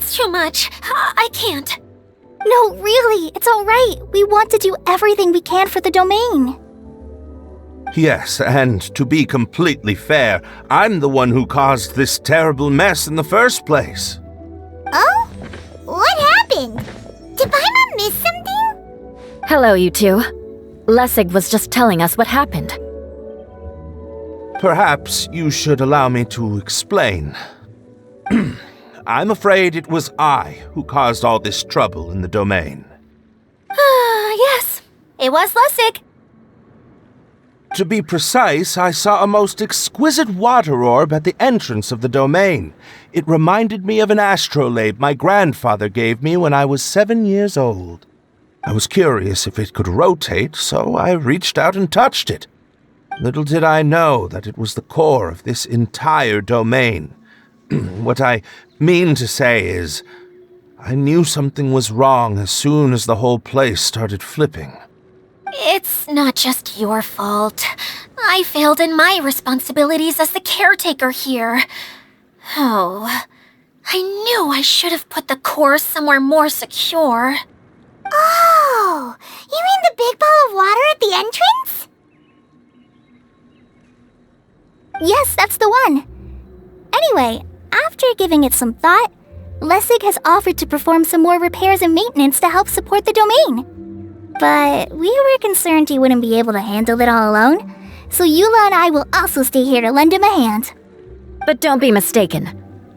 Too much. I can't. No, really, it's all right. We want to do everything we can for the domain. Yes, and to be completely fair, I'm the one who caused this terrible mess in the first place. Oh? What happened? Did Paimon miss something? Hello, you two. Lessig was just telling us what happened. Perhaps you should allow me to explain. I'm afraid it was I who caused all this trouble in the domain. Yes, it was Lessig. To be precise, I saw a most exquisite water orb at the entrance of the domain. It reminded me of an astrolabe my grandfather gave me when I was 7 years old. I was curious if it could rotate, so I reached out and touched it. Little did I know that it was the core of this entire domain. What I mean to say is, I knew something was wrong as soon as the whole place started flipping. It's not just your fault. I failed in my responsibilities as the caretaker here. Oh, I knew I should have put the core somewhere more secure. Oh, you mean the big ball of water at the entrance? Yes, that's the one. Anyway, after giving it some thought, Lessig has offered to perform some more repairs and maintenance to help support the domain. But we were concerned he wouldn't be able to handle it all alone, so Eula and I will also stay here to lend him a hand. But don't be mistaken.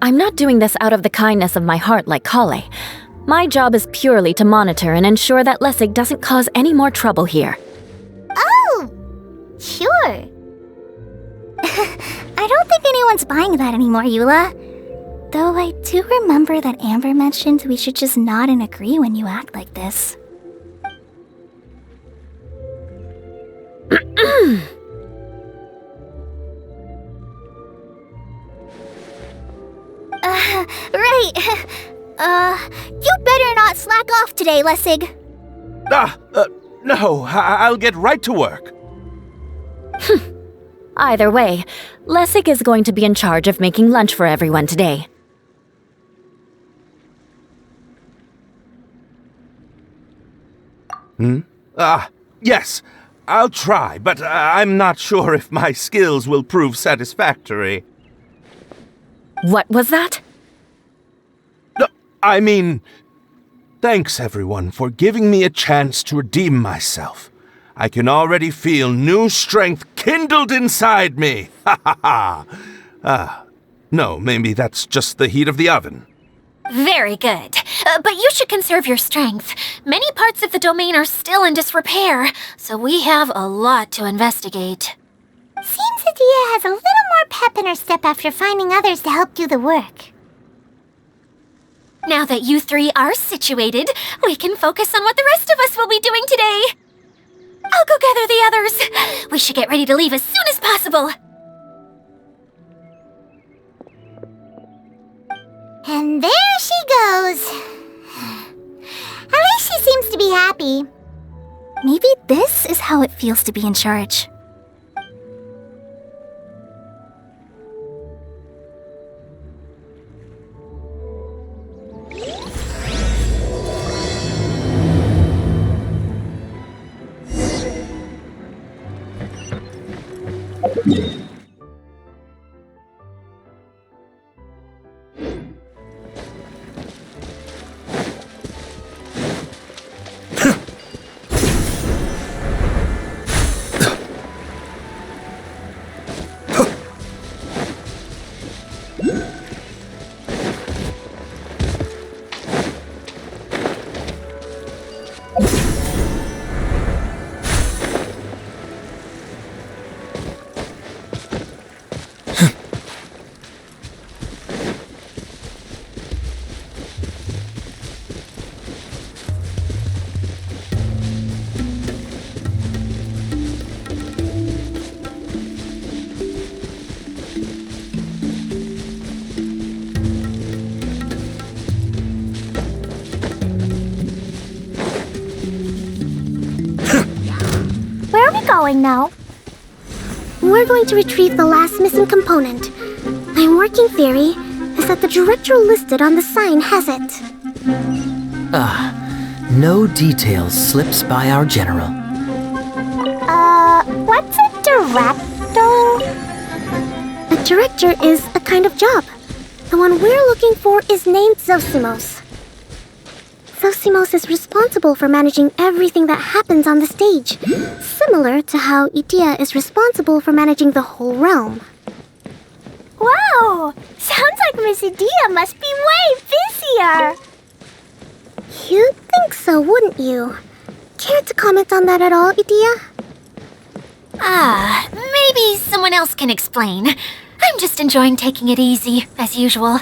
I'm not doing this out of the kindness of my heart like Kale. My job is purely to monitor and ensure that Lessig doesn't cause any more trouble here. Oh, sure. I don't think anyone's buying that anymore, Eula. Though I do remember that Amber mentioned we should just nod and agree when you act like this. Right. You better not slack off today, Lessig. No, I'll get right to work. Either way, Lessig is going to be in charge of making lunch for everyone today. Yes, I'll try, but I'm not sure if my skills will prove satisfactory. What was that? No, I mean, thanks everyone for giving me a chance to redeem myself. I can already feel new strength kindled inside me. Ha ha ha. No, maybe that's just the heat of the oven. Very good. But you should conserve your strength. Many parts of the domain are still in disrepair, so we have a lot to investigate. Seems Adia has a little more pep in her step after finding others to help do the work. Now that you three are situated, we can focus on what the rest of us will be doing today. I'll go gather the others. We should get ready to leave as soon as possible. And there she goes. At least she seems to be happy. Maybe this is how it feels to be in charge. going now? We're going to retrieve the last missing component. My working theory is that the director listed on the sign has it. No details slips by our general. What's a director? A director is a kind of job. The one we're looking for is named Zosimos. Zosimos is responsible for managing everything that happens on the stage, similar to how Idea is responsible for managing the whole realm. Wow! Sounds like Miss Idea must be way busier! You'd think so, wouldn't you? Care to comment on that at all, Idea? Maybe someone else can explain. I'm just enjoying taking it easy, as usual.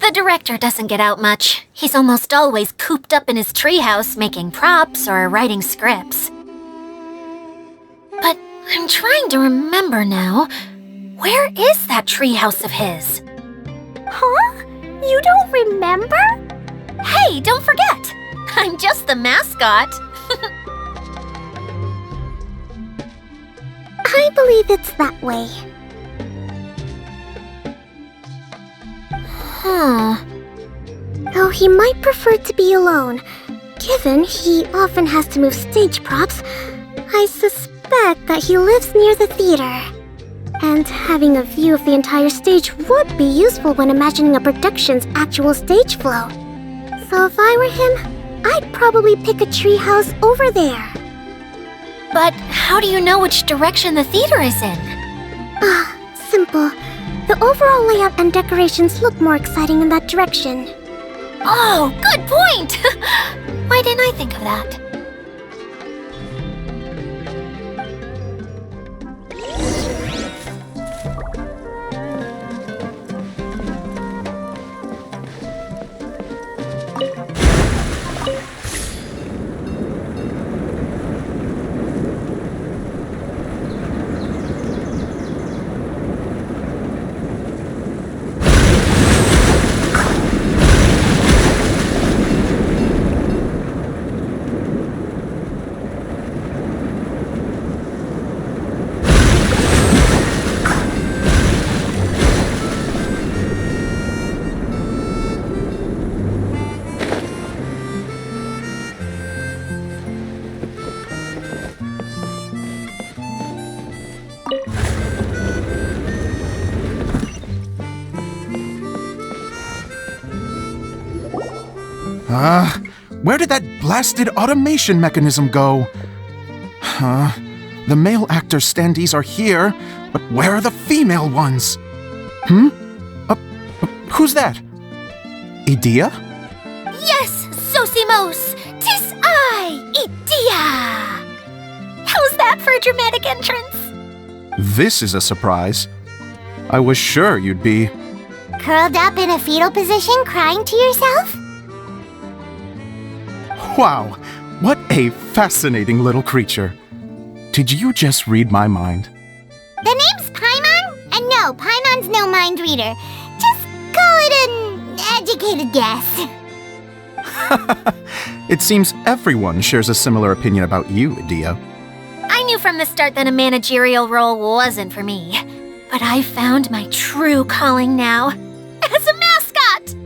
The director doesn't get out much. He's almost always cooped up in his treehouse making props or writing scripts. But I'm trying to remember now. Where is that treehouse of his? Huh? You don't remember? Hey, don't forget! I'm just the mascot. I believe it's that way. Though he might prefer to be alone, given he often has to move stage props, I suspect that he lives near the theater. And having a view of the entire stage would be useful when imagining a production's actual stage flow. So if I were him, I'd probably pick a treehouse over there. But how do you know which direction the theater is in? Simple. The overall layout and decorations look more exciting in that direction. Oh, good point! Why didn't I think of that? Where did that blasted automation mechanism go? The male actor standees are here, but where are the female ones? Who's that? Idea? Yes, Zosimos! 'Tis I, Idea! How's that for a dramatic entrance? This is a surprise. I was sure you'd be... Curled up in a fetal position, crying to yourself? Wow, what a fascinating little creature. Did you just read my mind? The name's Paimon? And no, Paimon's no mind reader. Just call it an educated guess. It seems everyone shares a similar opinion about you, Idea. I knew from the start that a managerial role wasn't for me. But I found my true calling now. As a mascot!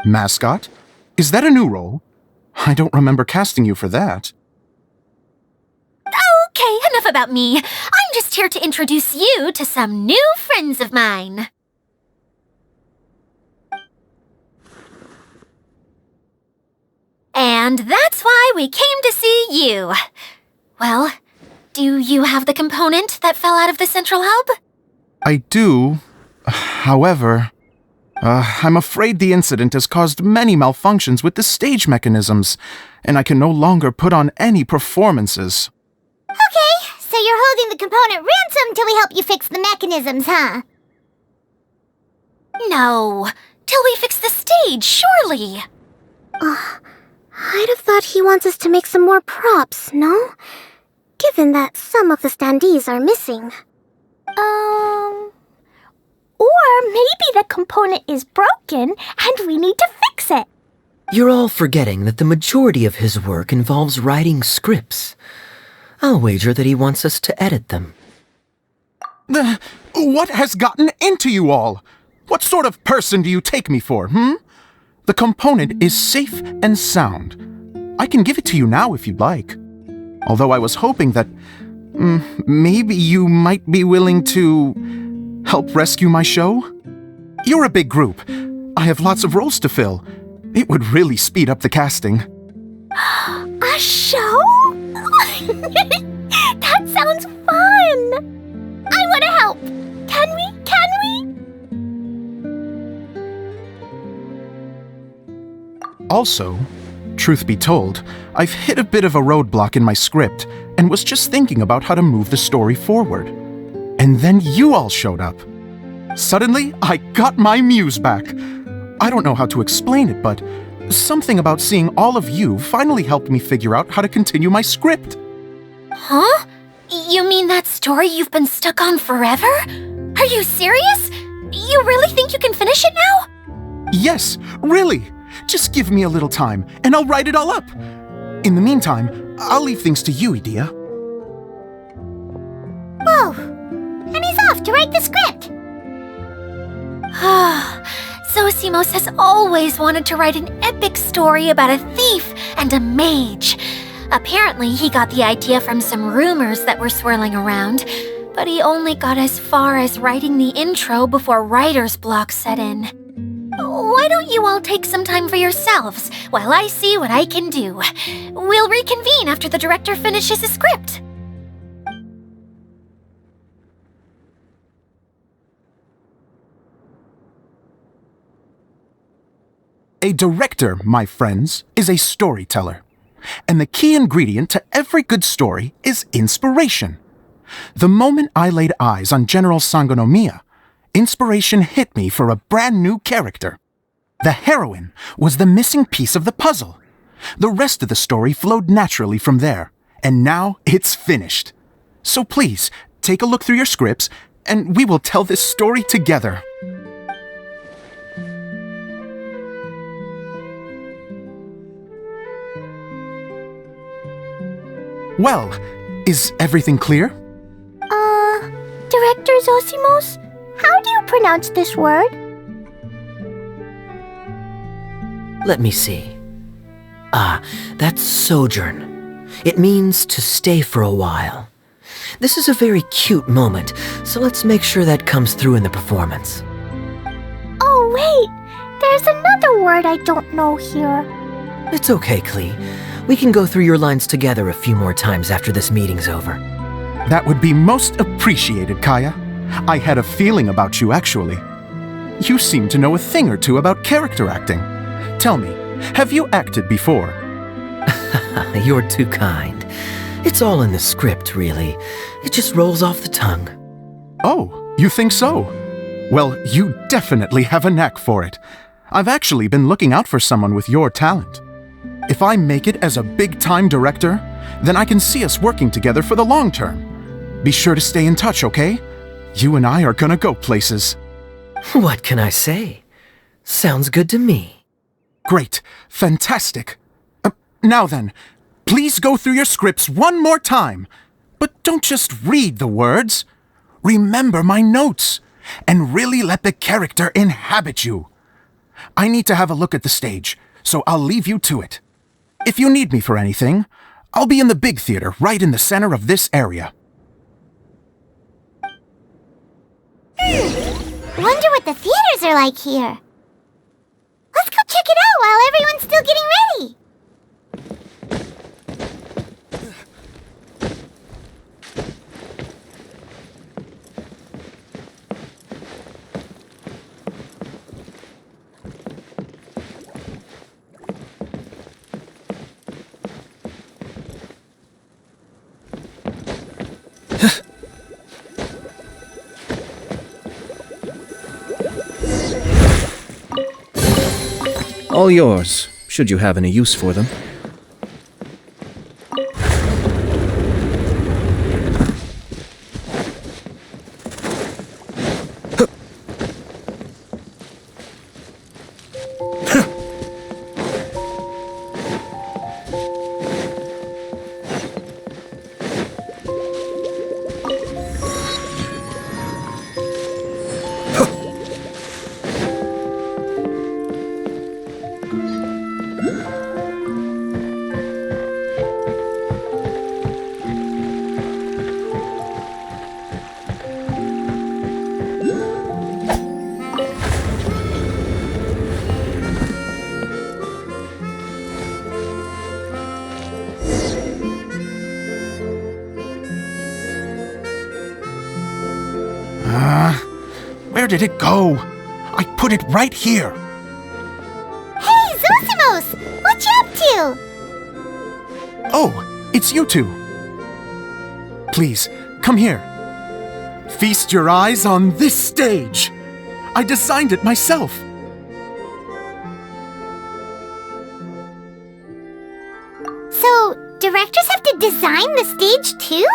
Mascot? Is that a new role? I don't remember casting you for that. Okay, enough about me. I'm just here to introduce you to some new friends of mine. And that's why we came to see you. Well, do you have the component that fell out of the central hub? I do. However, I'm afraid the incident has caused many malfunctions with the stage mechanisms, and I can no longer put on any performances. Okay, so you're holding the component ransom till we help you fix the mechanisms, huh? No, till we fix the stage, surely. I'd have thought he wants us to make some more props, no? given that some of the standees are missing. Or maybe the component is broken and we need to fix it. You're all forgetting that the majority of his work involves writing scripts. I'll wager that he wants us to edit them. What has gotten into you all? What sort of person do you take me for, The component is safe and sound. I can give it to you now if you'd like. Although I was hoping that maybe you might be willing to help rescue my show? You're a big group. I have lots of roles to fill. It would really speed up the casting. A show? That sounds fun! I want to help! Can we? Also, truth be told, I've hit a bit of a roadblock in my script and was just thinking about how to move the story forward. And then you all showed up. Suddenly, I got my muse back. I don't know how to explain it, but something about seeing all of you finally helped me figure out how to continue my script. Huh? You mean that story you've been stuck on forever? Are you serious? You really think you can finish it now? Yes, really. Just give me a little time, and I'll write it all up. In the meantime, I'll leave things to you, Edea. Whoa! And he's off to write the script! Zosimos has always wanted to write an epic story about a thief and a mage. Apparently, he got the idea from some rumors that were swirling around, but he only got as far as writing the intro before writer's block set in. Why don't you all take some time for yourselves while I see what I can do? We'll reconvene after the director finishes his script. A director, my friends, is a storyteller. And the key ingredient to every good story is inspiration. The moment I laid eyes on General Sangonomiya, inspiration hit me for a brand new character. The heroine was the missing piece of the puzzle. The rest of the story flowed naturally from there, and now it's finished. So please, take a look through your scripts, and we will tell this story together. Well, is everything clear? Director Zosimos, how do you pronounce this word? Let me see. That's sojourn. It means to stay for a while. This is a very cute moment, so let's make sure that comes through in the performance. Oh, wait! There's another word I don't know here. It's okay, Klee. We can go through your lines together a few more times after this meeting's over. That would be most appreciated, Kaya. I had a feeling about you, actually. You seem to know a thing or two about character acting. Tell me, have you acted before? You're too kind. It's all in the script, really. It just rolls off the tongue. Oh, you think so? Well, you definitely have a knack for it. I've actually been looking out for someone with your talent. If I make it as a big-time director, then I can see us working together for the long term. Be sure to stay in touch, okay? You and I are gonna go places. What can I say? Sounds good to me. Great. Fantastic. Now then, please go through your scripts one more time. But don't just read the words. Remember my notes, and really let the character inhabit you. I need to have a look at the stage, so I'll leave you to it. If you need me for anything, I'll be in the big theater right in the center of this area. Wonder what the theaters are like here. Let's go check it out while everyone's still getting ready. All yours, should you have any use for them. did it go? I put it right here. Hey, Zosimos! What you up to? Oh, it's you two. Please, come here. Feast your eyes on this stage. I designed it myself. So, directors have to design the stage too?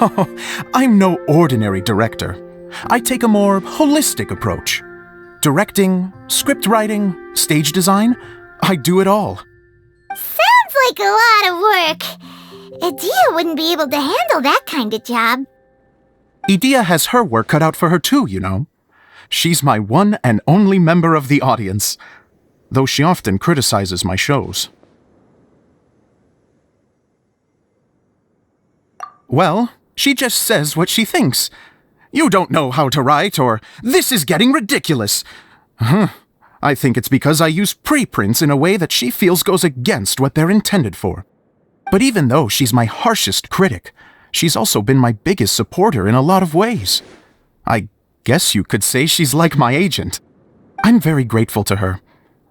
Oh, I'm no ordinary director. I take a more holistic approach. Directing, script writing, stage design, I do it all. Sounds like a lot of work. Adia wouldn't be able to handle that kind of job. Edea has her work cut out for her too, you know. She's my one and only member of the audience, though she often criticizes my shows. Well, she just says what she thinks. You don't know how to write, or this is getting ridiculous. I think it's because I use preprints in a way that she feels goes against what they're intended for. But even though she's my harshest critic, she's also been my biggest supporter in a lot of ways. I guess you could say she's like my agent. I'm very grateful to her.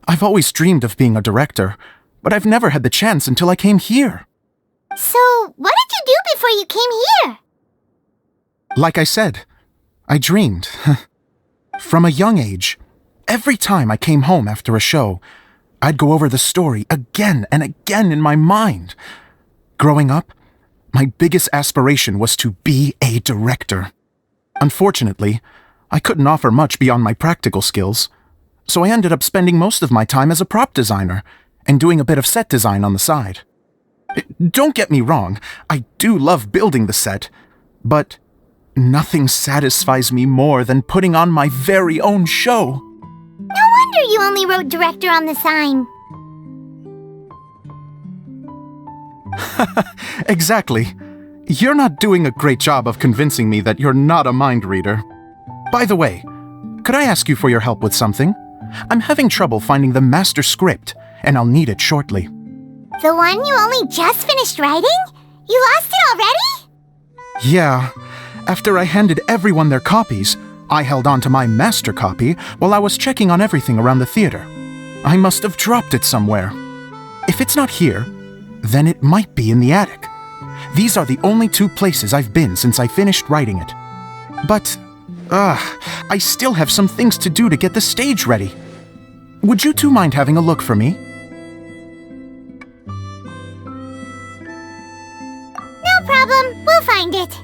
I've always dreamed of being a director, but I've never had the chance until I came here. So, what did you do before you came here? Like I said, I dreamed. From a young age, every time I came home after a show, I'd go over the story again and again in my mind. Growing up, my biggest aspiration was to be a director. Unfortunately, I couldn't offer much beyond my practical skills, so I ended up spending most of my time as a prop designer and doing a bit of set design on the side. Don't get me wrong, I do love building the set, but nothing satisfies me more than putting on my very own show. No wonder you only wrote director on the sign. Exactly. You're not doing a great job of convincing me that you're not a mind reader. By the way, could I ask you for your help with something? I'm having trouble finding the master script, and I'll need it shortly. The one you only just finished writing? You lost it already? Yeah. After I handed everyone their copies, I held on to my master copy while I was checking on everything around the theater. I must have dropped it somewhere. If it's not here, then it might be in the attic. These are the only two places I've been since I finished writing it. But, I still have some things to do to get the stage ready. Would you two mind having a look for me? No problem, we'll find it.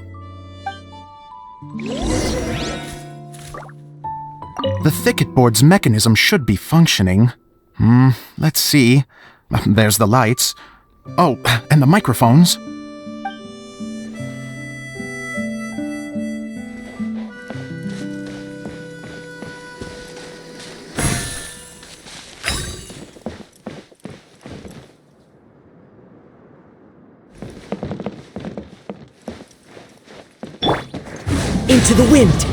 The thicket board's mechanism should be functioning. Let's see. There's the lights. Oh, and the microphones. Into the wind!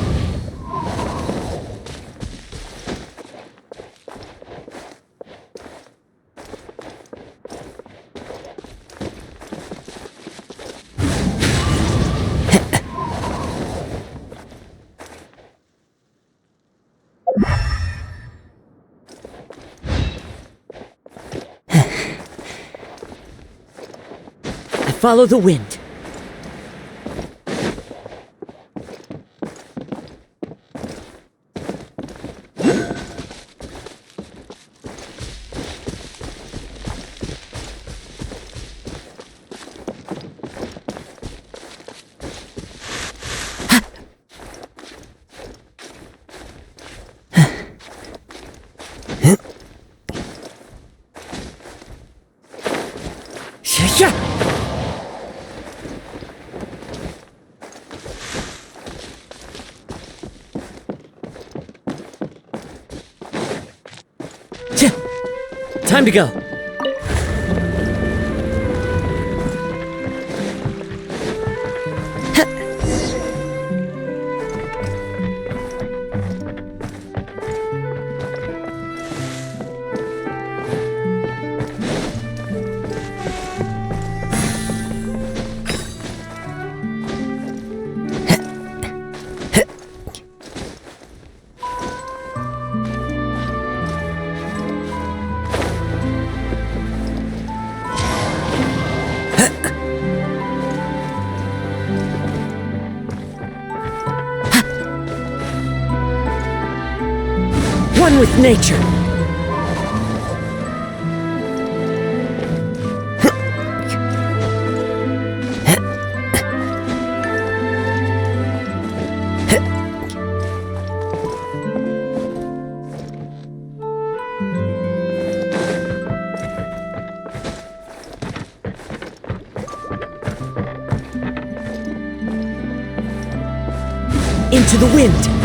I follow the wind. Yeah. Time to go. One with nature. Into the wind.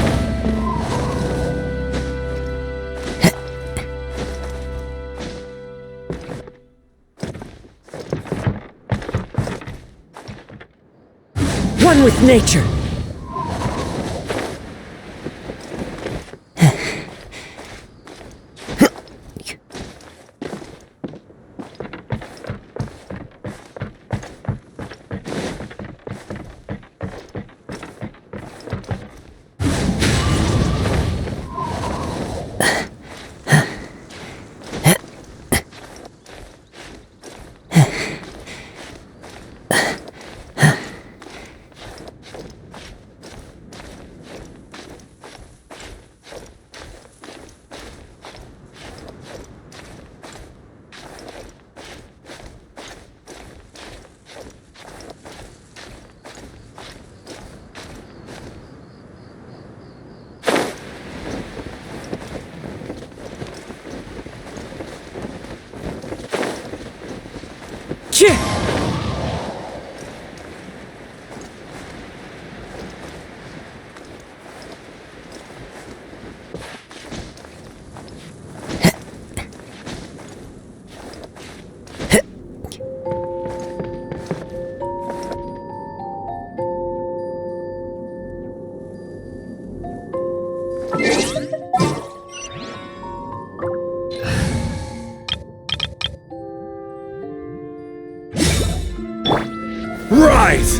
One with nature. Rise!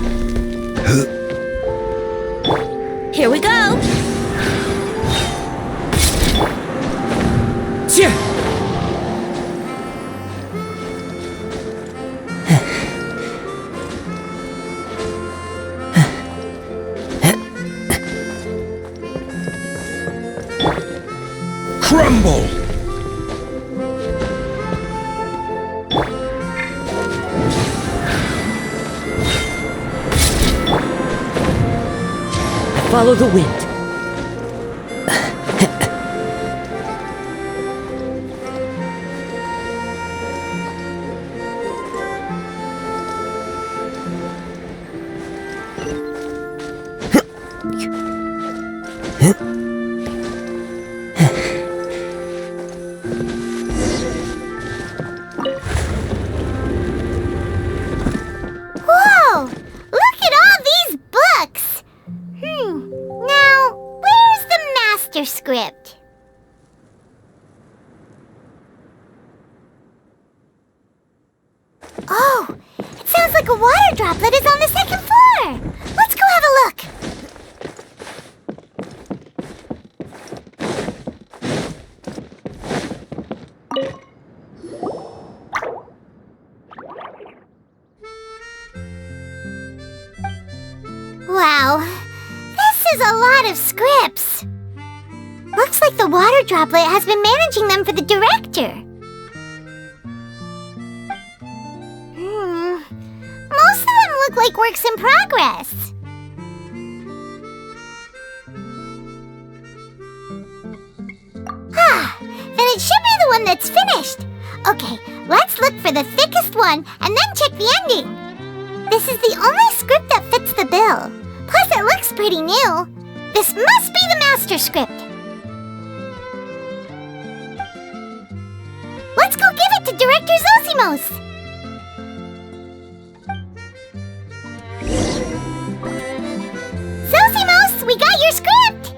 Here we go! Crumble! Follow the wind. Whoa! Look at all these books! Now, where's the master script? Oh, it sounds like a water droplet is on the second floor! Let's go have a look! Wow, this is a lot of scripts. Looks like the water droplet has been managing them for the director. Most of them look like works in progress. Then it should be the one that's finished. Okay, let's look for the thickest one and then check the ending. This is the only script that fits the bill. Plus, it looks pretty new. This must be the master script. Let's go give it to Director Zosimos. Zosimos, we got your script!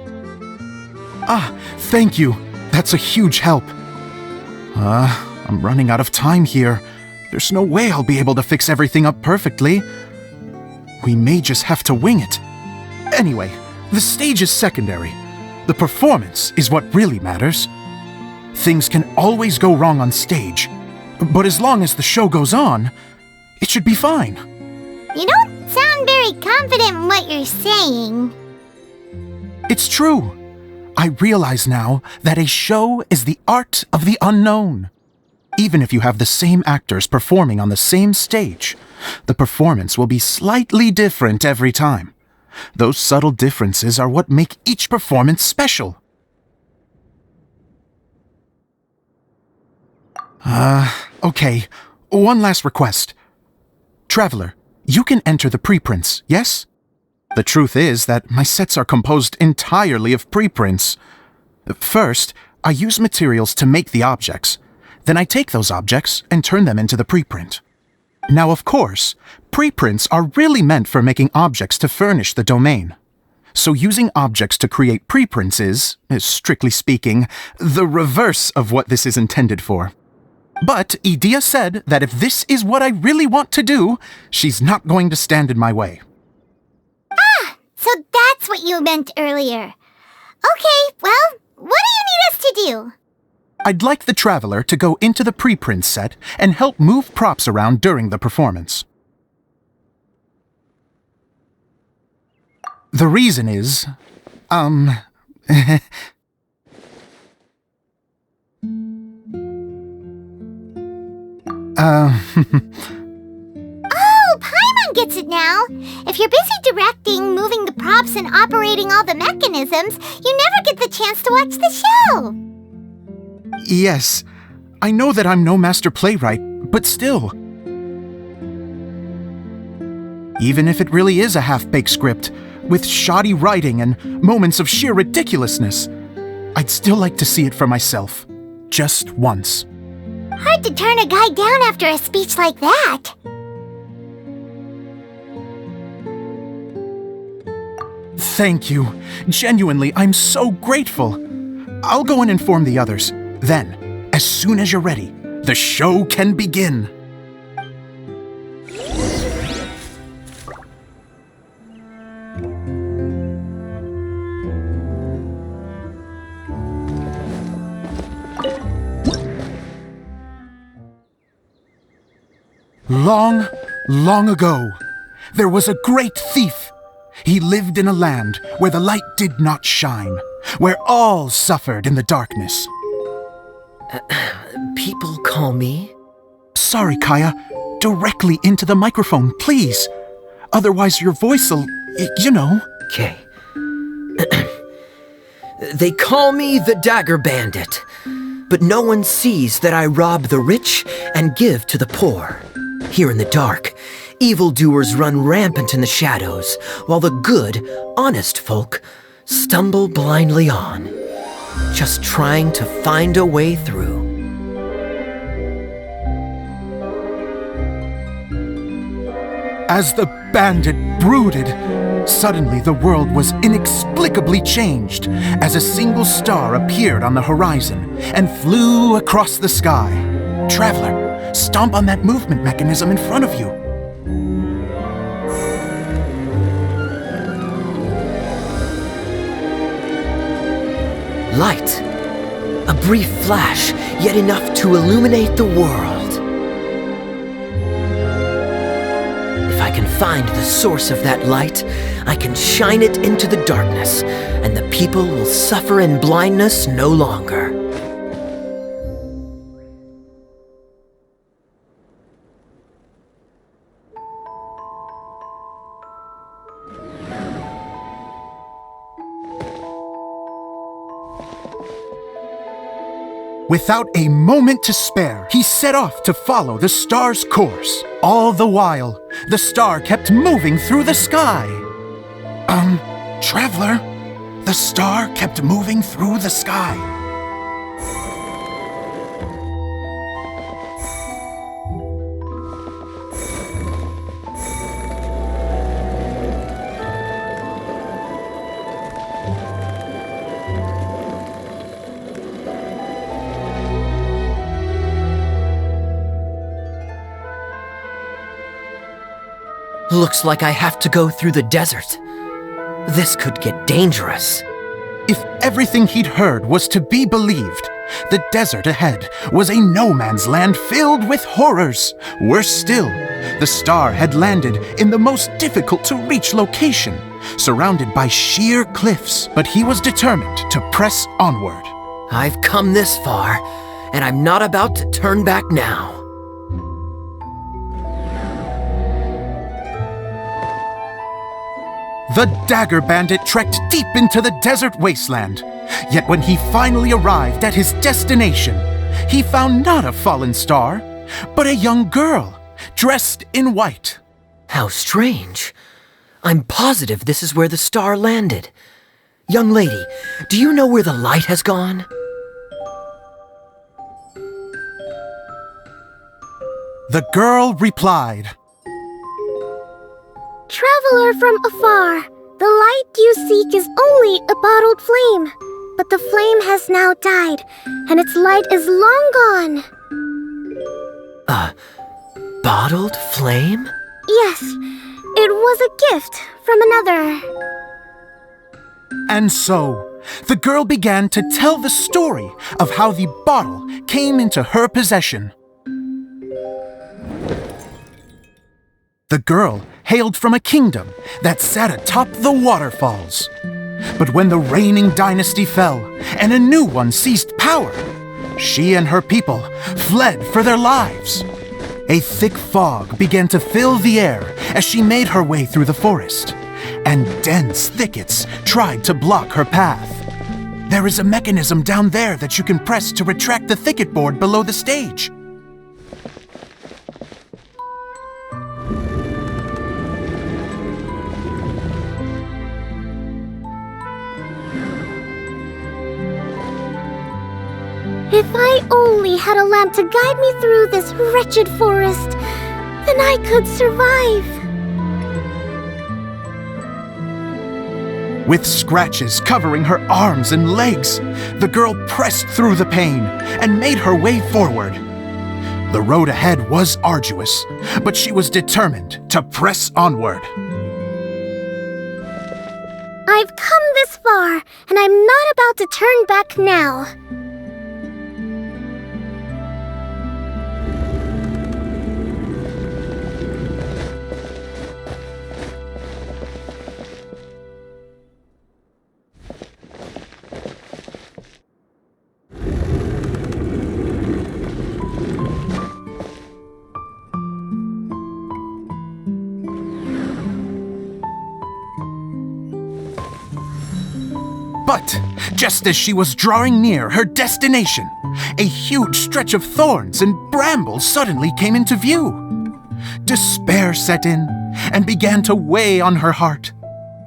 Ah, thank you. That's a huge help. I'm running out of time here. There's no way I'll be able to fix everything up perfectly. We may just have to wing it. Anyway, the stage is secondary. The performance is what really matters. Things can always go wrong on stage, but as long as the show goes on, it should be fine. You don't sound very confident in what you're saying. It's true. I realize now that a show is the art of the unknown. Even if you have the same actors performing on the same stage, the performance will be slightly different every time. Those subtle differences are what make each performance special. Okay. One last request. Traveler, you can enter the preprints, yes? The truth is that my sets are composed entirely of preprints. First, I use materials to make the objects. Then I take those objects and turn them into the preprint. Now, of course, preprints are really meant for making objects to furnish the domain. So using objects to create preprints is, strictly speaking, the reverse of what this is intended for. But Edea said that if this is what I really want to do, she's not going to stand in my way. So that's what you meant earlier. Okay, well, what do you need us to do? I'd like the Traveler to go into the preprint set and help move props around during the performance. The reason is, Oh, Paimon gets it now. If you're busy directing, moving the props, and operating all the mechanisms, you never get the chance to watch the show. Yes, I know that I'm no master playwright, but still. Even if it really is a half-baked script, with shoddy writing and moments of sheer ridiculousness, I'd still like to see it for myself. Just once. Hard to turn a guy down after a speech like that. Thank you. Genuinely, I'm so grateful. I'll go and inform the others. Then, as soon as you're ready, the show can begin. Long, long ago, there was a great thief. He lived in a land where the light did not shine, where all suffered in the darkness. People call me? Sorry, Kaya. Directly into the microphone, please. Otherwise your voice'll, you know. Okay. They call me the Dagger Bandit, but no one sees that I rob the rich and give to the poor. Here in the dark, evildoers run rampant in the shadows, while the good, honest folk stumble blindly on, just trying to find a way through. As the bandit brooded, suddenly the world was inexplicably changed as a single star appeared on the horizon and flew across the sky. Traveler, stomp on that movement mechanism in front of you. Light. A brief flash, yet enough to illuminate the world. If I can find the source of that light, I can shine it into the darkness, and the people will suffer in blindness no longer. Without a moment to spare, he set off to follow the star's course. All the while, the star kept moving through the sky. Traveler, the star kept moving through the sky. Looks like I have to go through the desert. This could get dangerous. If everything he'd heard was to be believed, the desert ahead was a no-man's land filled with horrors. Worse still, the star had landed in the most difficult-to-reach location, surrounded by sheer cliffs, but he was determined to press onward. I've come this far, and I'm not about to turn back now. The Dagger Bandit trekked deep into the desert wasteland. Yet when he finally arrived at his destination, he found not a fallen star, but a young girl, dressed in white. How strange. I'm positive this is where the star landed. Young lady, do you know where the light has gone? The girl replied, Traveler from afar, the light you seek is only a bottled flame. But the flame has now died, and its light is long gone. A bottled flame? Yes, it was a gift from another. And so, the girl began to tell the story of how the bottle came into her possession. The girl hailed from a kingdom that sat atop the waterfalls. But when the reigning dynasty fell and a new one seized power, she and her people fled for their lives. A thick fog began to fill the air as she made her way through the forest, and dense thickets tried to block her path. There is a mechanism down there that you can press to retract the thicket board below the stage. If I only had a lamp to guide me through this wretched forest, then I could survive. With scratches covering her arms and legs, the girl pressed through the pain and made her way forward. The road ahead was arduous, but she was determined to press onward. I've come this far, and I'm not about to turn back now. But just as she was drawing near her destination, a huge stretch of thorns and brambles suddenly came into view. Despair set in and began to weigh on her heart.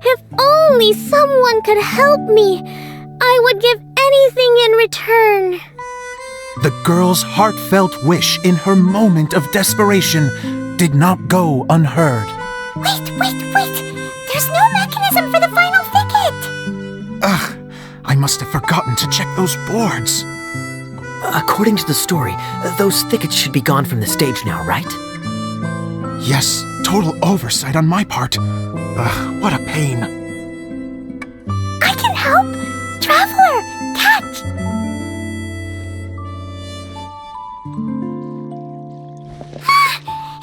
If only someone could help me, I would give anything in return. The girl's heartfelt wish in her moment of desperation did not go unheard. Wait! There's no mechanism for the final thicket! Ugh, I must have forgotten to check those boards. According to the story, those thickets should be gone from the stage now, right? Yes, total oversight on my part. Ugh, what a pain. I can help! Traveler, catch!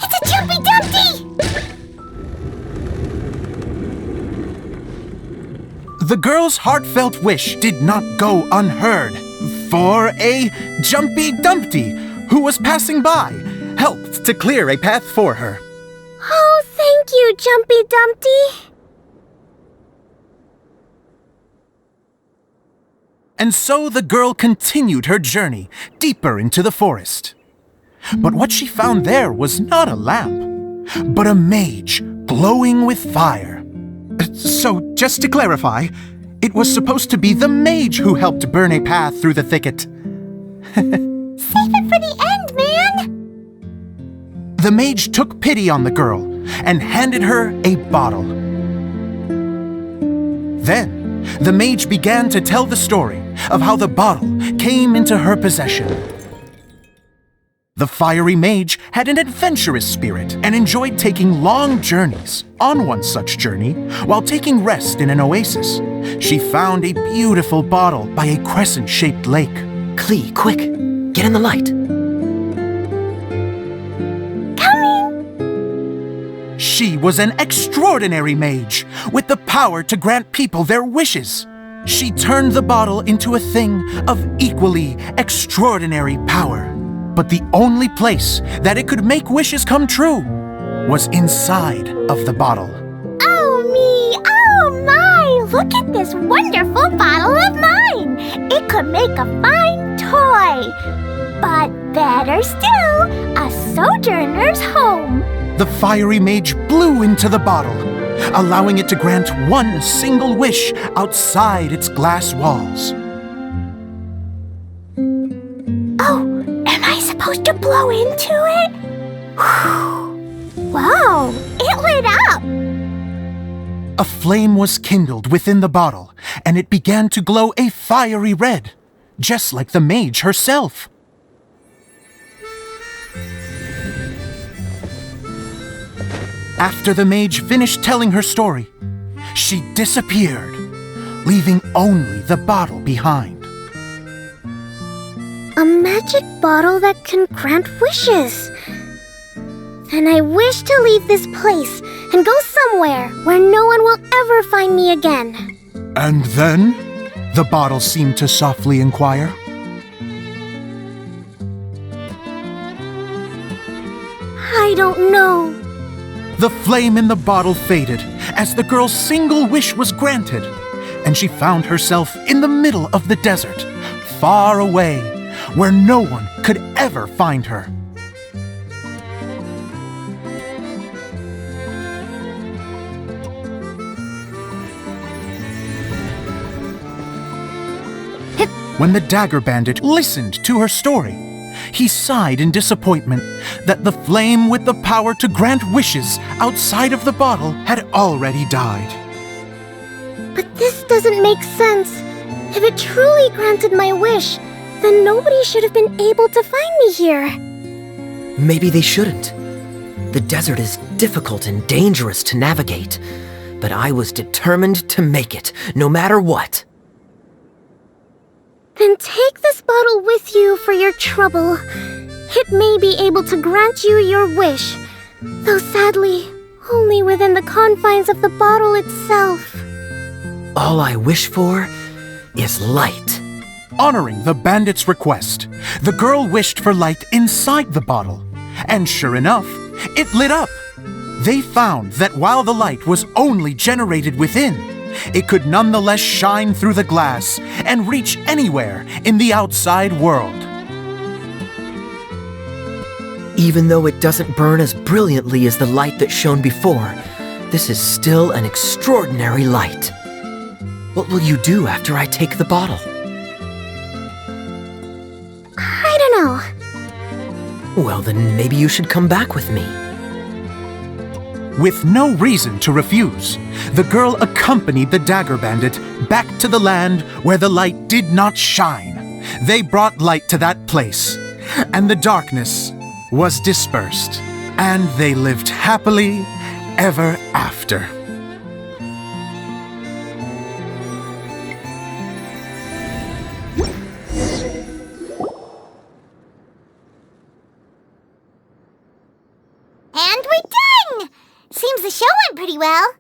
It's a Jumpy Dumpty! The girl's heartfelt wish did not go unheard, for a Jumpy Dumpty, who was passing by, helped to clear a path for her. Oh, thank you, Jumpy Dumpty. And so the girl continued her journey deeper into the forest. But what she found there was not a lamp, but a mage glowing with fire. So, just to clarify, it was supposed to be the mage who helped burn a path through the thicket. Save it for the end, man! The mage took pity on the girl and handed her a bottle. Then, the mage began to tell the story of how the bottle came into her possession. The fiery mage had an adventurous spirit and enjoyed taking long journeys. On one such journey, while taking rest in an oasis, she found a beautiful bottle by a crescent-shaped lake. Klee, quick! Get in the light! She was an extraordinary mage, with the power to grant people their wishes. She turned the bottle into a thing of equally extraordinary power. But the only place that it could make wishes come true was inside of the bottle. Oh me! Oh my! Look at this wonderful bottle of mine! It could make a fine toy! But better still, a sojourner's home! The fiery mage blew into the bottle, allowing it to grant one single wish outside its glass walls. Oh, am I supposed to blow into it? Whoa, it lit up! A flame was kindled within the bottle, and it began to glow a fiery red, just like the mage herself. After the mage finished telling her story, she disappeared, leaving only the bottle behind. A magic bottle that can grant wishes. And I wish to leave this place and go somewhere where no one will ever find me again. And then, the bottle seemed to softly inquire. I don't know. The flame in the bottle faded as the girl's single wish was granted, and she found herself in the middle of the desert, far away, where no one could ever find her. When the dagger bandit listened to her story, he sighed in disappointment that the flame with the power to grant wishes outside of the bottle had already died. But this doesn't make sense. If it truly granted my wish, then nobody should have been able to find me here. Maybe they shouldn't. The desert is difficult and dangerous to navigate, but I was determined to make it, no matter what. Then take this bottle with you for your trouble. It may be able to grant you your wish, though sadly, only within the confines of the bottle itself. All I wish for is light. Honoring the bandit's request, the girl wished for light inside the bottle, and sure enough, it lit up. They found that while the light was only generated within, it could nonetheless shine through the glass and reach anywhere in the outside world. Even though it doesn't burn as brilliantly as the light that shone before, this is still an extraordinary light. What will you do after I take the bottle? I don't know. Well, then maybe you should come back with me. With no reason to refuse, the girl accompanied the dagger bandit back to the land where the light did not shine. They brought light to that place, and the darkness was dispersed, and they lived happily ever after. And we're done! Seems the show went pretty well.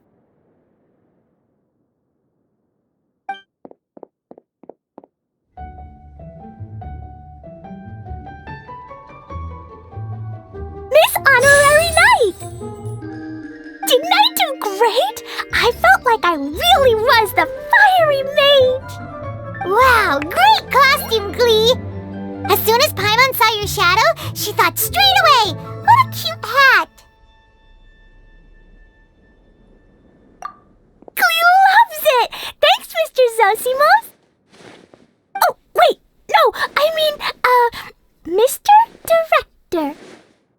Miss Honorary Knight! Didn't I do great? I felt like I really was the fiery mage. Wow, great costume, Glee! As soon as Paimon saw your shadow, she thought straight away, what a cute hat! Glee loves it! Thanks, Mr. Zosimos! Oh, wait, no, I mean, Mr. Director.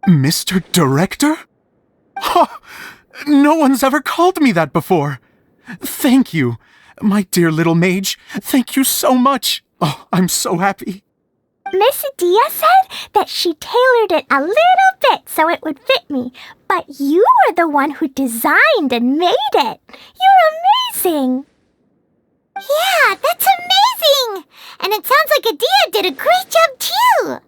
Mr. Director? Ha! No one's ever called me that before. Thank you. My dear little mage, thank you so much. Oh, I'm so happy. Miss Adia said that she tailored it a little bit so it would fit me, but you were the one who designed and made it. You're amazing. Yeah, that's amazing! And it sounds like Adia did a great job too.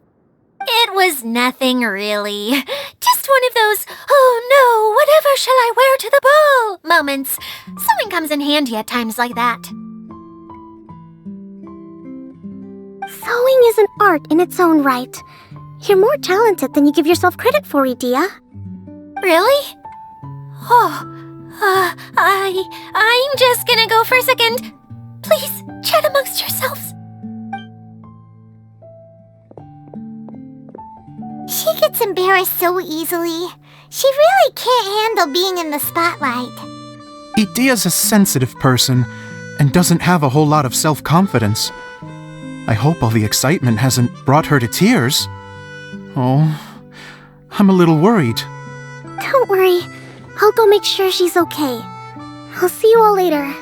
It was nothing really. Just one of those, oh no, whatever shall I wear to the ball moments. Sewing comes in handy at times like that. Sewing is an art in its own right. You're more talented than you give yourself credit for, Idia. Really? Oh, I'm just gonna go for a second. Please, chat amongst yourselves. She gets embarrassed so easily. She really can't handle being in the spotlight. Idia's a sensitive person and doesn't have a whole lot of self-confidence. I hope all the excitement hasn't brought her to tears. Oh, I'm a little worried. Don't worry. I'll go make sure she's okay. I'll see you all later.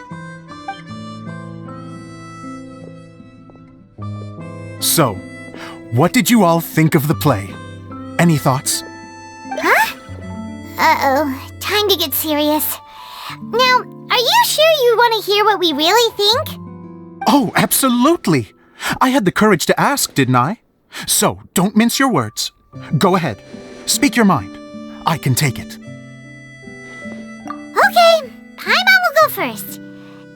So, what did you all think of the play? Any thoughts? Huh? Uh-oh, time to get serious. Now, are you sure you want to hear what we really think? Oh, absolutely! I had the courage to ask, didn't I? So, don't mince your words. Go ahead. Speak your mind. I can take it. Okay, Paimon will go first.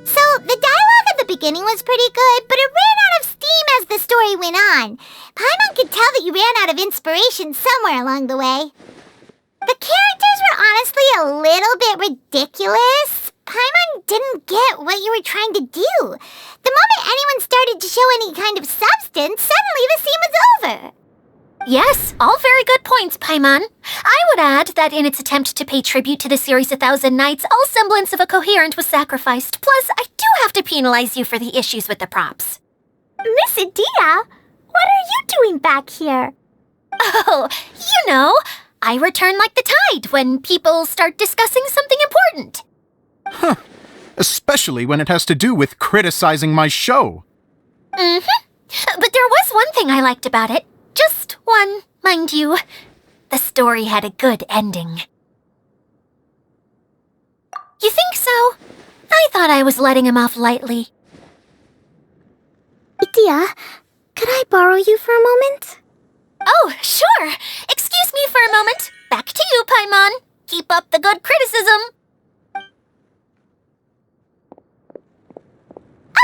So, the dialogue at the beginning was pretty good, but it ran out of steam as the story went on. Paimon could tell that you ran out of inspiration somewhere along the way. The characters were honestly a little bit ridiculous. Paimon didn't get what you were trying to do. The moment anyone started to show any kind of substance, suddenly the scene was over. Yes, all very good points, Paimon. I would add that in its attempt to pay tribute to the series 1,000 Nights, all semblance of a coherent was sacrificed. Plus, I do have to penalize you for the issues with the props. Miss Idia, what are you doing back here? Oh, you know, I return like the tide when people start discussing something important. Huh. Especially when it has to do with criticizing my show. Mm-hmm. But there was one thing I liked about it. Just one, mind you. The story had a good ending. You think so? I thought I was letting him off lightly. Idia, could I borrow you for a moment? Oh, sure. Excuse me for a moment. Back to you, Paimon. Keep up the good criticism.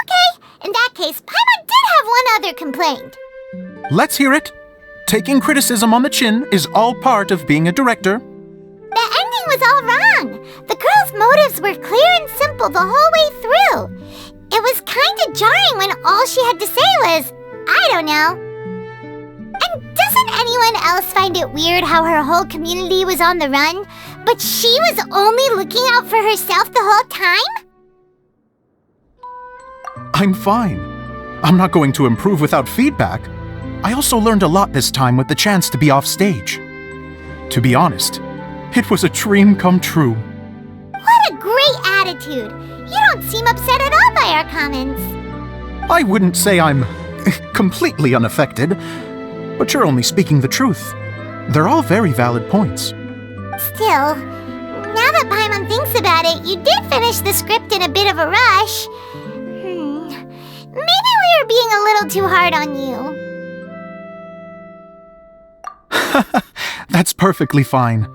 Okay, in that case, Paimon did have one other complaint. Let's hear it. Taking criticism on the chin is all part of being a director. The ending was all wrong. The girl's motives were clear and simple the whole way through. It was kind of jarring when all she had to say was, I don't know. And doesn't anyone else find it weird how her whole community was on the run, but she was only looking out for herself the whole time? I'm fine. I'm not going to improve without feedback. I also learned a lot this time with the chance to be off stage. To be honest, it was a dream come true. What a great attitude! You don't seem upset at all by our comments. I wouldn't say I'm completely unaffected, but you're only speaking the truth. They're all very valid points. Still, now that Paimon thinks about it, you did finish the script in a bit of a rush. Maybe we were being a little too hard on you. That's perfectly fine.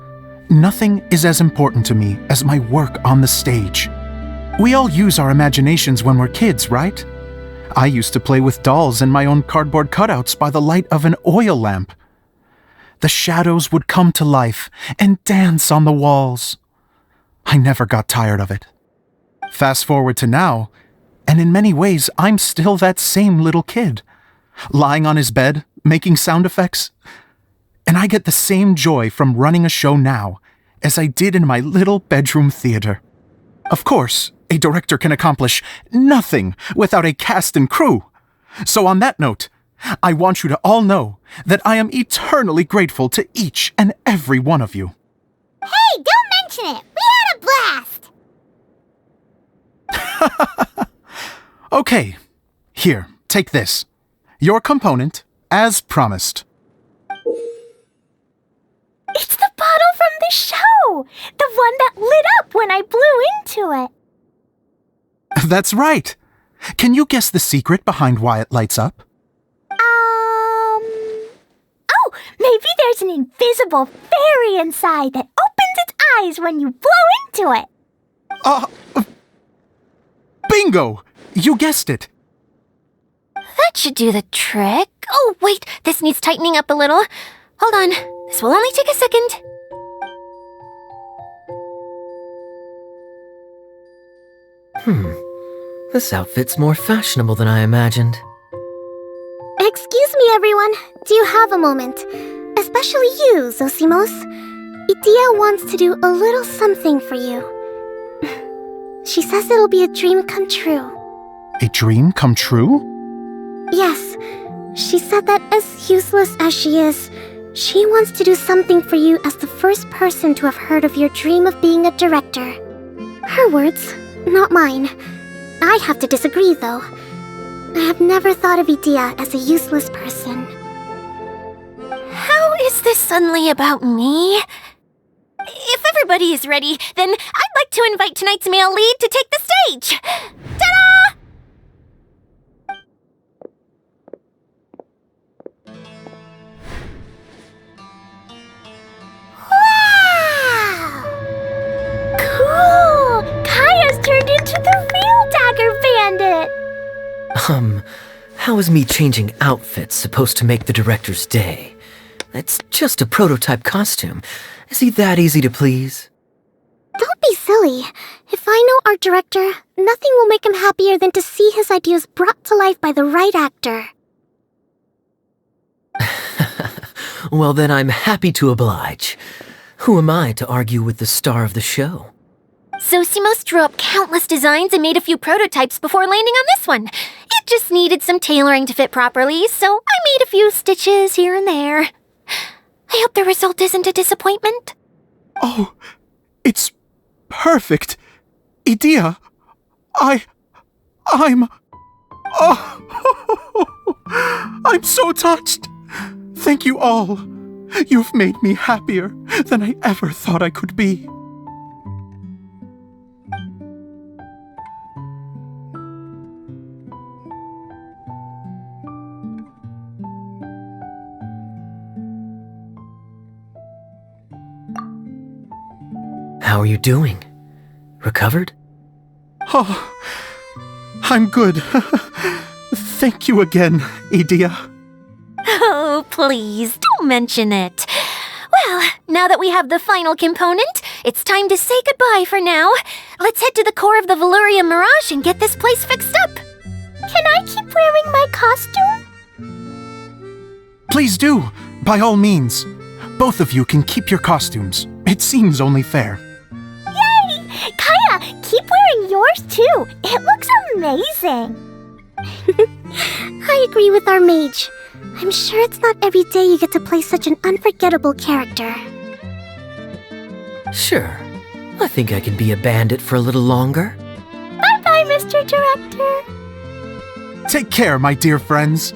Nothing is as important to me as my work on the stage. We all use our imaginations when we're kids, right? I used to play with dolls and my own cardboard cutouts by the light of an oil lamp. The shadows would come to life and dance on the walls. I never got tired of it. Fast forward to now, and in many ways, I'm still that same little kid, lying on his bed, making sound effects. And I get the same joy from running a show now as I did in my little bedroom theater. Of course, a director can accomplish nothing without a cast and crew. So on that note, I want you to all know that I am eternally grateful to each and every one of you. Hey, don't mention it! We had a blast! Okay, here, take this. Your component, as promised. It's the bottle from the show! The one that lit up when I blew into it. That's right. Can you guess the secret behind why it lights up? Oh, maybe there's an invisible fairy inside that opens its eyes when you blow into it. Bingo! You guessed it. That should do the trick. Oh, wait, this needs tightening up a little. Hold on, this will only take a second. This outfit's more fashionable than I imagined. Excuse me, everyone. Do you have a moment? Especially you, Zosimos. Idia wants to do a little something for you. She says it'll be a dream come true. A dream come true? Yes. She said that as useless as she is, she wants to do something for you as the first person to have heard of your dream of being a director. Her words, not mine. I have to disagree, though. I have never thought of Idia as a useless person. How is this suddenly about me? If everybody is ready, then I'd like to invite tonight's male lead to take the stage. Ta-da! Wow! Cool! Kaya's turned into the real Dagger Bandit! How is me changing outfits supposed to make the director's day? It's just a prototype costume. Is he that easy to please? Don't be silly. If I know our director, nothing will make him happier than to see his ideas brought to life by the right actor. Well, then I'm happy to oblige. Who am I to argue with the star of the show? Zosimos drew up countless designs and made a few prototypes before landing on this one. It just needed some tailoring to fit properly, so I made a few stitches here and there. I hope the result isn't a disappointment. Oh, it's perfect. Idia, I'm... Oh, I'm so touched. Thank you all. You've made me happier than I ever thought I could be. How are you doing? Recovered? Oh, I'm good. Thank you again, Idia. Oh, please, don't mention it. Well, now that we have the final component, it's time to say goodbye for now. Let's head to the core of the Valyria Mirage and get this place fixed up. Can I keep wearing my costume? Please do, by all means. Both of you can keep your costumes. It seems only fair. Yay! Kaya, keep wearing yours too. It looks amazing. I agree with our mage. I'm sure it's not every day you get to play such an unforgettable character. Sure. I think I can be a bandit for a little longer. Bye-bye, Mr. Director. Take care, my dear friends.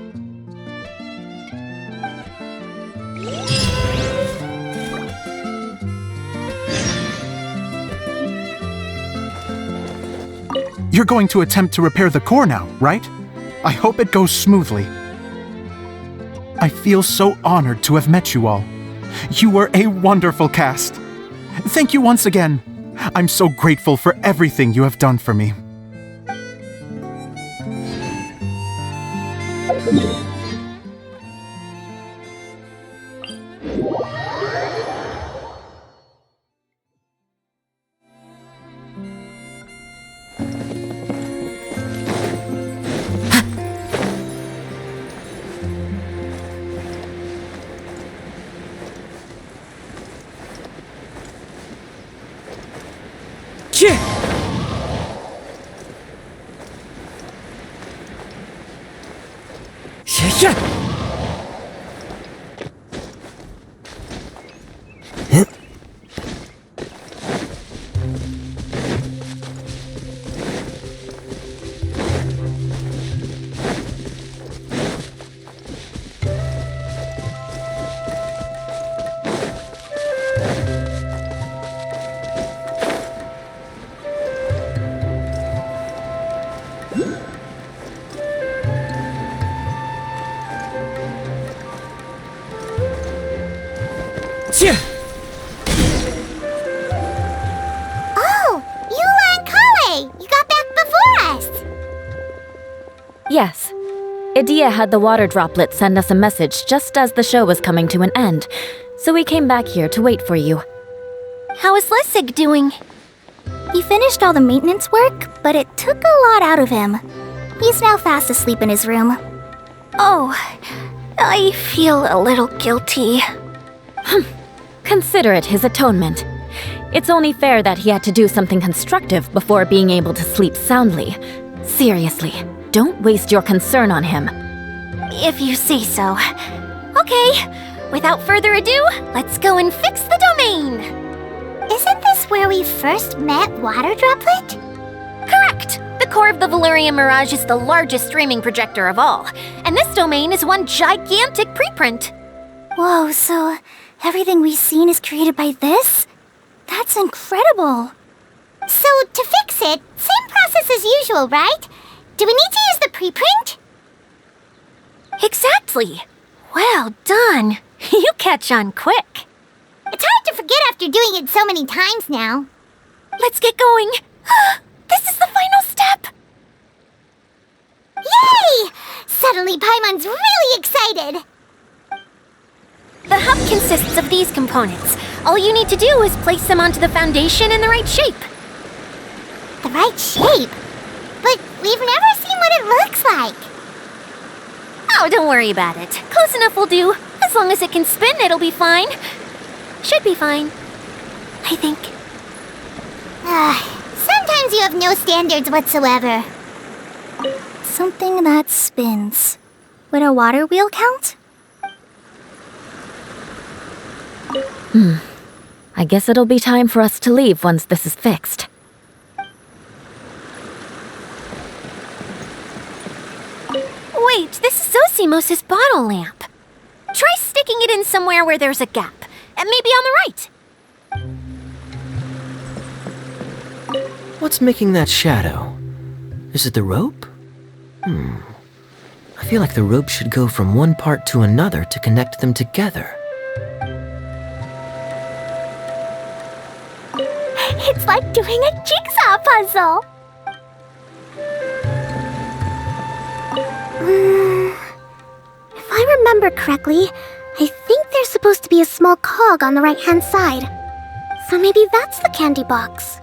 You're going to attempt to repair the core now, right? I hope it goes smoothly. I feel so honored to have met you all. You were a wonderful cast. Thank you once again. I'm so grateful for everything you have done for me. Yes. Idia had the water droplet send us a message just as the show was coming to an end, so we came back here to wait for you. How is Lessig doing? He finished all the maintenance work, but it took a lot out of him. He's now fast asleep in his room. Oh, I feel a little guilty. Consider it his atonement. It's only fair that he had to do something constructive before being able to sleep soundly. Seriously, don't waste your concern on him. If you say so. Okay, without further ado, let's go and fix the domain! Isn't this where we first met Water Droplet? Correct! The core of the Valerian Mirage is the largest streaming projector of all, and this domain is one gigantic preprint. Whoa, so everything we've seen is created by this? That's incredible. So, to fix it, same process as usual, right? Do we need to use the preprint? Exactly! Well done! You catch on quick. It's hard to forget after doing it so many times now. Let's get going! This is the final step! Yay! Suddenly Paimon's really excited! The hub consists of these components. All you need to do is place them onto the foundation in the right shape. The right shape? But we've never seen what it looks like. Oh, don't worry about it. Close enough will do. As long as it can spin, it'll be fine. Should be fine. I think. Sometimes you have no standards whatsoever. Something that spins. Would a water wheel count? I guess it'll be time for us to leave once this is fixed. Wait, this is Zosimos' bottle lamp. Try sticking it in somewhere where there's a gap. And maybe on the right. What's making that shadow? Is it the rope? I feel like the rope should go from one part to another to connect them together. It's like doing a jigsaw puzzle. If I remember correctly, I think there's supposed to be a small cog on the right-hand side. So maybe that's the candy box.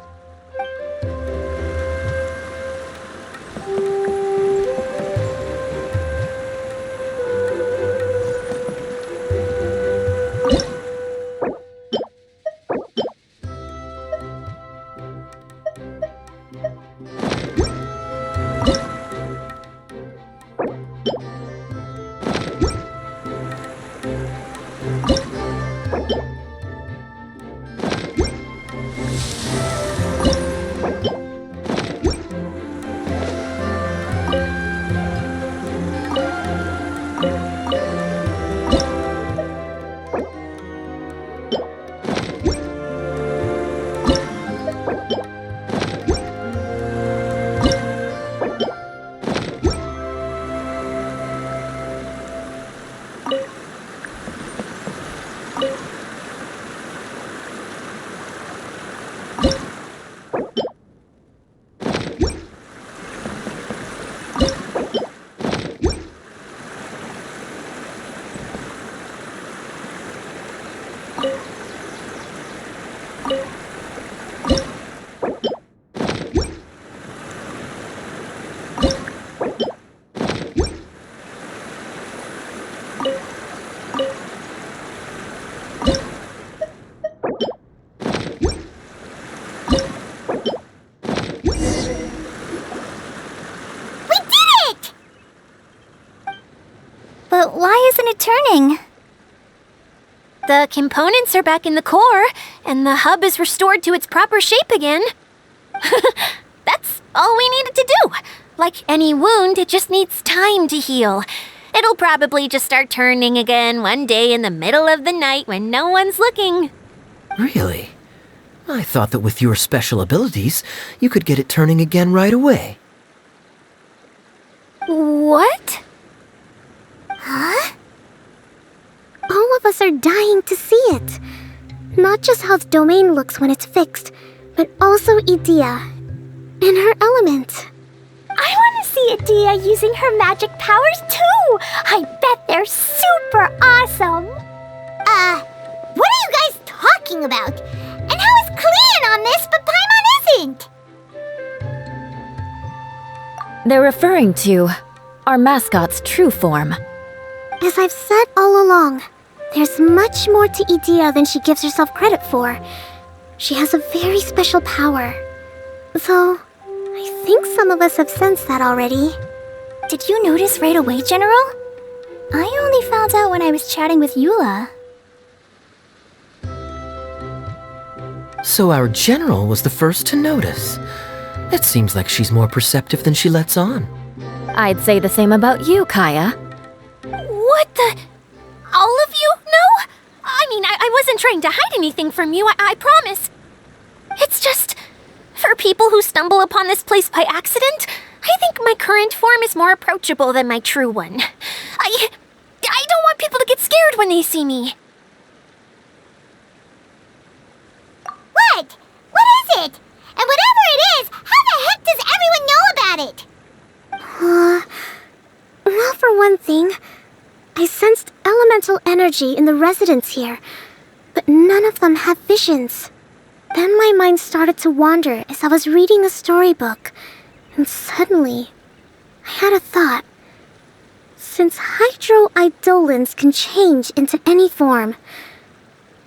But why isn't it turning? The components are back in the core, and the hub is restored to its proper shape again. That's all we needed to do. Like any wound, it just needs time to heal. It'll probably just start turning again one day in the middle of the night when no one's looking. Really? I thought that with your special abilities, you could get it turning again right away. What? Huh? All of us are dying to see it. Not just how the domain looks when it's fixed, but also Idia. In her element. I want to see see Adia using her magic powers too! I bet they're super awesome! What are you guys talking about? And how is Kleon on this, but Paimon isn't? They're referring to our mascot's true form. As I've said all along, there's much more to Idia than she gives herself credit for. She has a very special power. Though, I think some of us have sensed that already. Did you notice right away, General? I only found out when I was chatting with Eula. So our general was the first to notice. It seems like she's more perceptive than she lets on. I'd say the same about you, Kaya. What the? All of you? No? I mean, I wasn't trying to hide anything from you, I promise. It's just, for people who stumble upon this place by accident, I think my current form is more approachable than my true one. I don't want people to get scared when they see me. What? What is it? And whatever it is, how the heck does everyone know about it? Well, for one thing, I sensed elemental energy in the residents here, but none of them have visions. Then my mind started to wander as I was reading a storybook, and suddenly, I had a thought. Since hydroidolins can change into any form,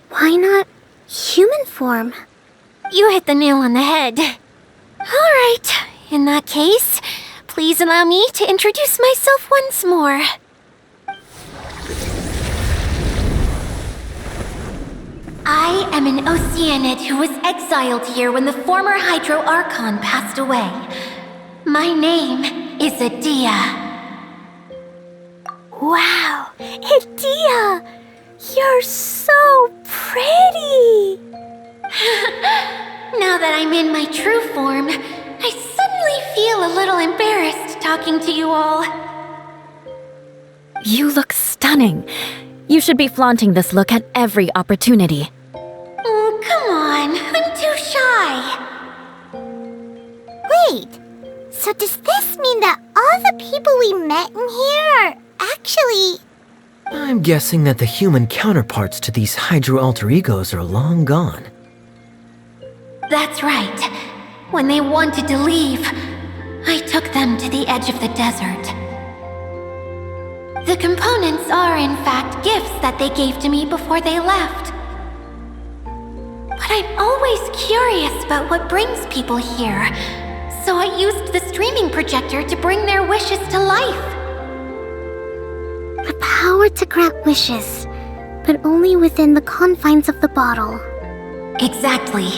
why not human form? You hit the nail on the head. All right, in that case, please allow me to introduce myself once more. I am an Oceanid who was exiled here when the former Hydro Archon passed away. My name is Adia. Wow, Adia! You're so pretty! Now that I'm in my true form, I suddenly feel a little embarrassed talking to you all. You look stunning. You should be flaunting this look at every opportunity. Oh, come on. I'm too shy. Wait, so does this mean that all the people we met in here are actually... I'm guessing that the human counterparts to these hydro alter egos are long gone. That's right. When they wanted to leave, I took them to the edge of the desert. The components are, in fact, gifts that they gave to me before they left. But I'm always curious about what brings people here, so I used the streaming projector to bring their wishes to life. The power to grant wishes, but only within the confines of the bottle. Exactly.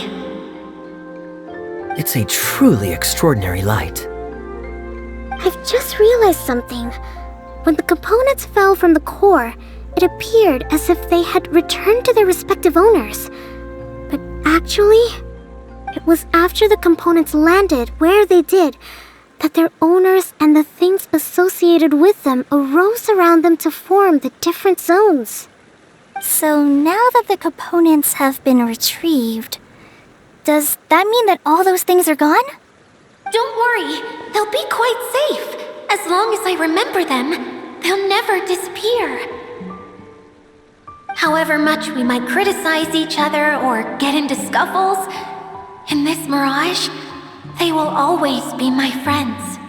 It's a truly extraordinary light. I've just realized something. When the components fell from the core, it appeared as if they had returned to their respective owners. But actually, it was after the components landed where they did that their owners and the things associated with them arose around them to form the different zones. So now that the components have been retrieved, does that mean that all those things are gone? Don't worry, they'll be quite safe. As long as I remember them, they'll never disappear. However much we might criticize each other or get into scuffles, in this mirage, they will always be my friends.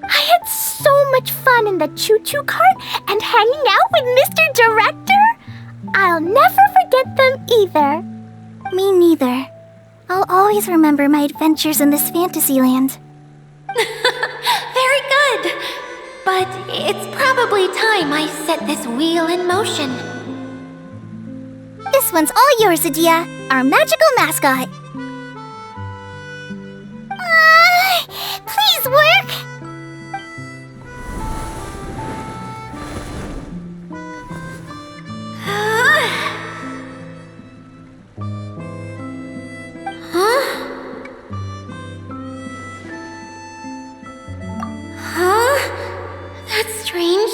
I had so much fun in the choo-choo cart and hanging out with Mr. Director. I'll never forget them either. Me neither. I'll always remember my adventures in this fantasy land. Very good. But it's probably time I set this wheel in motion. This one's all yours, Adia, our magical mascot. Please work! That's strange.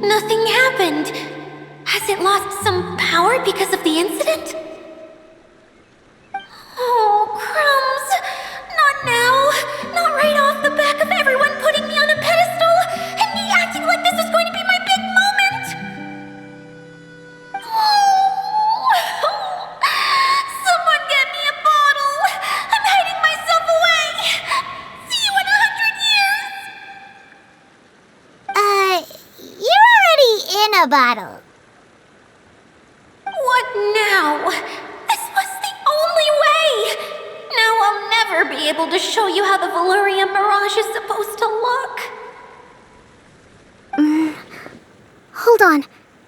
Nothing happened. Has it lost some power because of the incident? Oh, crumbs! Not now! Not right off the back of everything! show you how the Valurian Mirage is supposed to look. Hold on.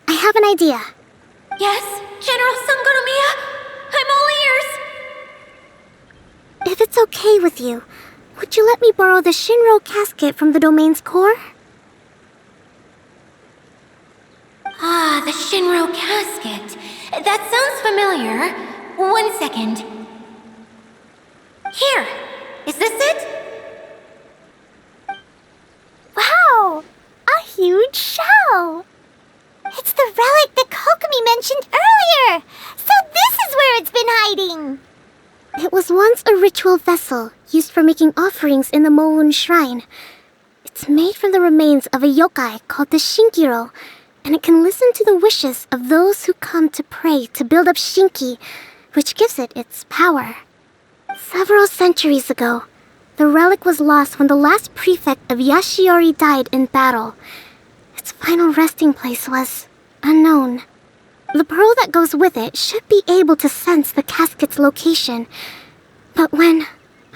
I have an idea. Yes, General Sangonomiya? I'm all ears! If it's okay with you, would you let me borrow the Shinro casket from the domain's core? Ah, the Shinro casket. That sounds familiar. 1 second. Here. Is this it? Wow! A huge shell! It's the relic that Kokomi mentioned earlier! So this is where it's been hiding! It was once a ritual vessel used for making offerings in the Moun Shrine. It's made from the remains of a yokai called the Shinkiro, and it can listen to the wishes of those who come to pray to build up Shinki, which gives it its power. Several centuries ago, the relic was lost when the last prefect of Yashiori died in battle. Its final resting place was unknown. The pearl that goes with it should be able to sense the casket's location. But when,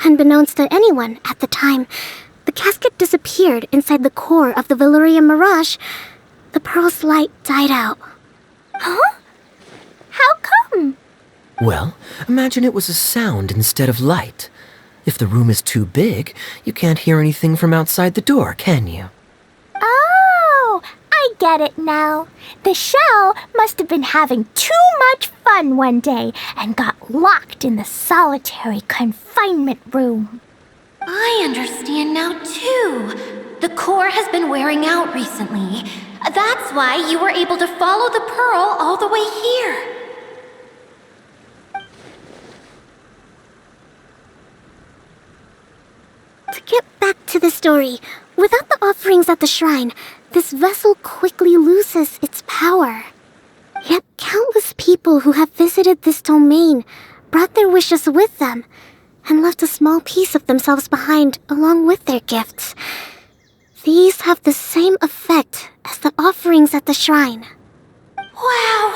unbeknownst to anyone at the time, the casket disappeared inside the core of the Valurian Mirage, the pearl's light died out. Huh? How come? Well, imagine it was a sound instead of light. If the room is too big, you can't hear anything from outside the door, can you? Oh, I get it now. The shell must have been having too much fun one day and got locked in the solitary confinement room. I understand now, too. The core has been wearing out recently. That's why you were able to follow the pearl all the way here. To get back to the story, without the offerings at the shrine, this vessel quickly loses its power. Yet countless people who have visited this domain brought their wishes with them and left a small piece of themselves behind along with their gifts. These have the same effect as the offerings at the shrine. Wow!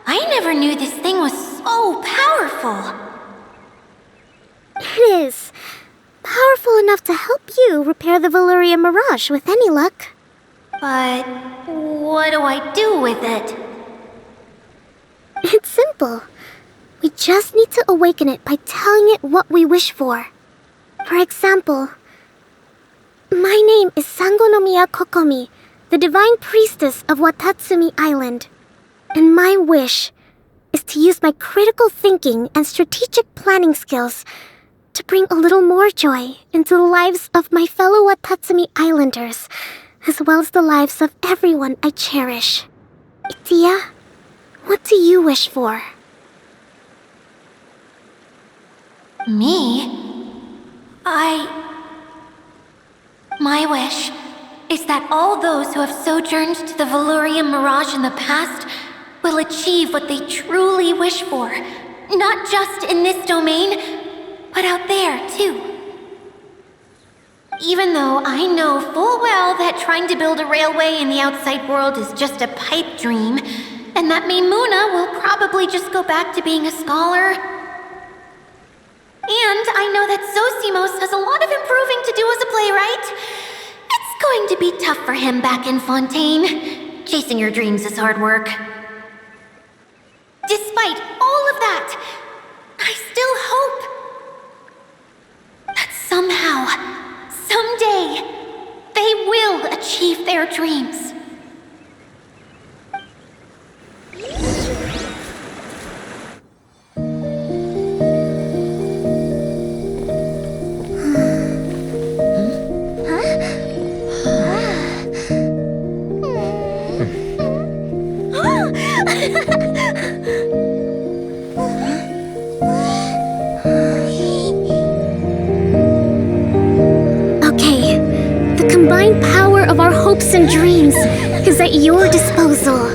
I never knew this thing was so powerful. It is. Powerful enough to help you repair the Valurian Mirage with any luck. But what do I do with it? It's simple. We just need to awaken it by telling it what we wish for. For example, my name is Sangonomiya Kokomi, the divine priestess of Watatsumi Island. And my wish is to use my critical thinking and strategic planning skills to bring a little more joy into the lives of my fellow Watatsumi Islanders, as well as the lives of everyone I cherish. Itia, what do you wish for? Me? My wish is that all those who have sojourned to the Valurian Mirage in the past will achieve what they truly wish for. Not just in this domain, but out there, too. Even though I know full well that trying to build a railway in the outside world is just a pipe dream, and that Maimuna will probably just go back to being a scholar. And I know that Zosimos has a lot of improving to do as a playwright. It's going to be tough for him back in Fontaine. Chasing your dreams is hard work. Despite all of that, I still hope that somehow, someday, they will achieve their dreams. Okay, the combined power of our hopes and dreams is at your disposal.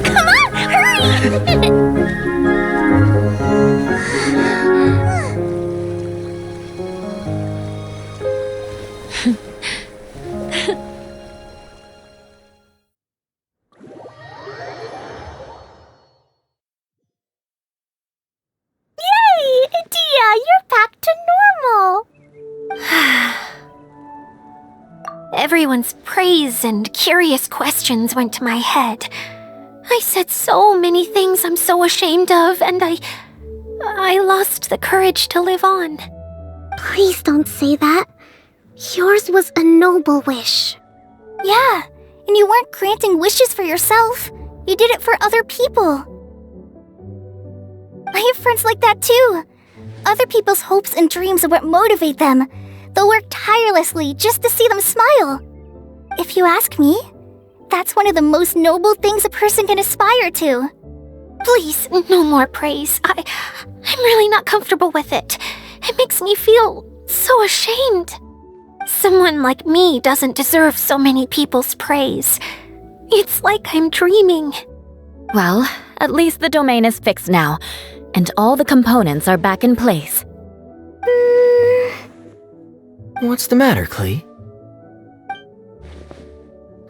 Come on, hurry! Yay! Dia, you're back to normal! Everyone's praise and curious questions went to my head. I said so many things I'm so ashamed of, and I lost the courage to live on. Please don't say that. Yours was a noble wish. Yeah, and you weren't granting wishes for yourself. You did it for other people. I have friends like that too. Other people's hopes and dreams are what motivate them. They'll work tirelessly just to see them smile. If you ask me, that's one of the most noble things a person can aspire to. Please, no more praise. I'm really not comfortable with it. It makes me feel so ashamed. Someone like me doesn't deserve so many people's praise. It's like I'm dreaming. Well, at least the domain is fixed now, and all the components are back in place. What's the matter, Klee?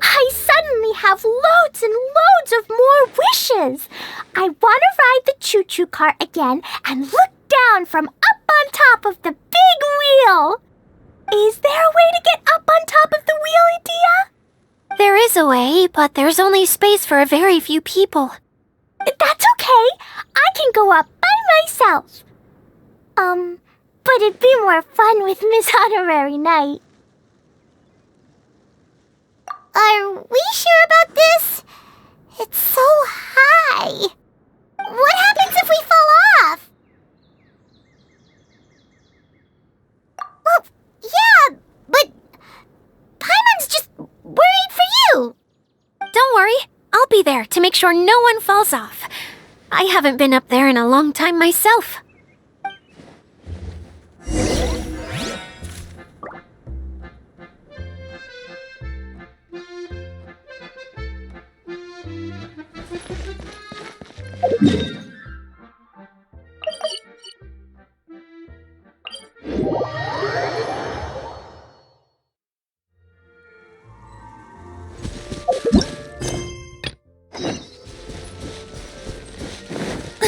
I suddenly have loads and loads of more wishes. I want to ride the choo-choo cart again and look down from up on top of the big wheel. Is there a way to get up on top of the wheel, Adia? There is a way, but there's only space for a very few people. That's okay. I can go up by myself. But it'd be more fun with Miss Honorary Knight. Are we sure about this? It's so high. What happens if we fall off? Well, yeah, but Paimon's just worried for you. Don't worry, I'll be there to make sure no one falls off. I haven't been up there in a long time myself.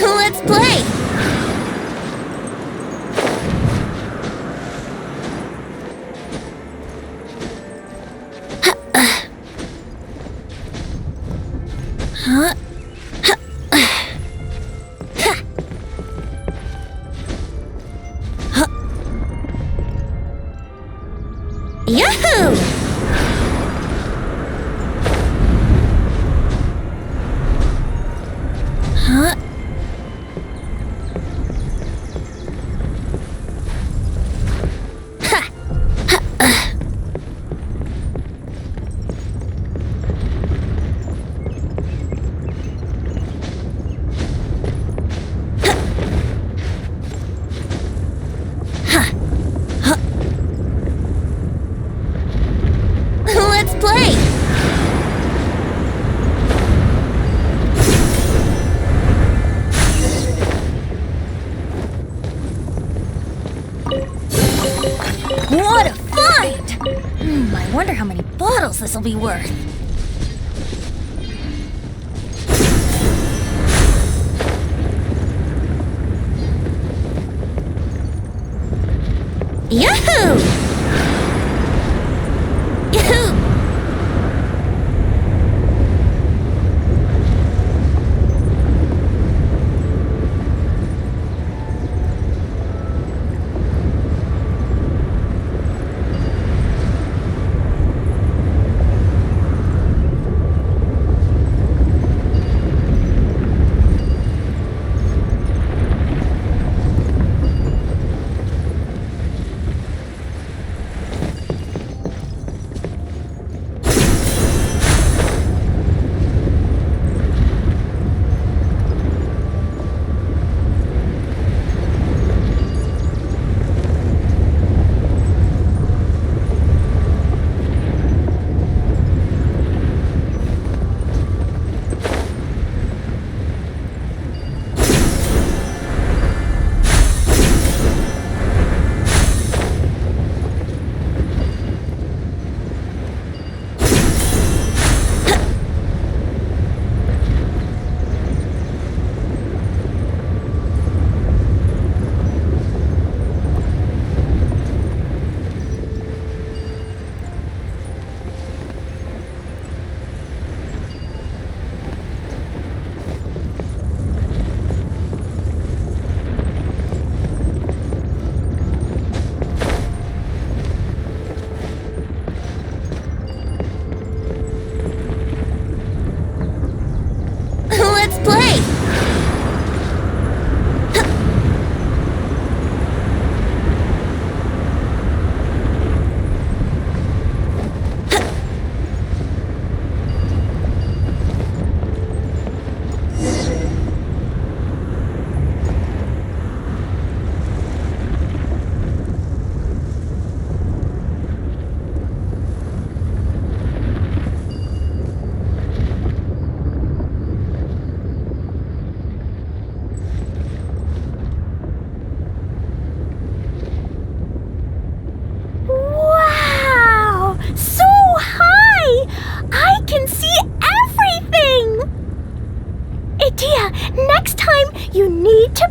Let's play. Yahoo! Let's play! What a find! I wonder how many bottles this'll be worth. Yahoo! Yahoo!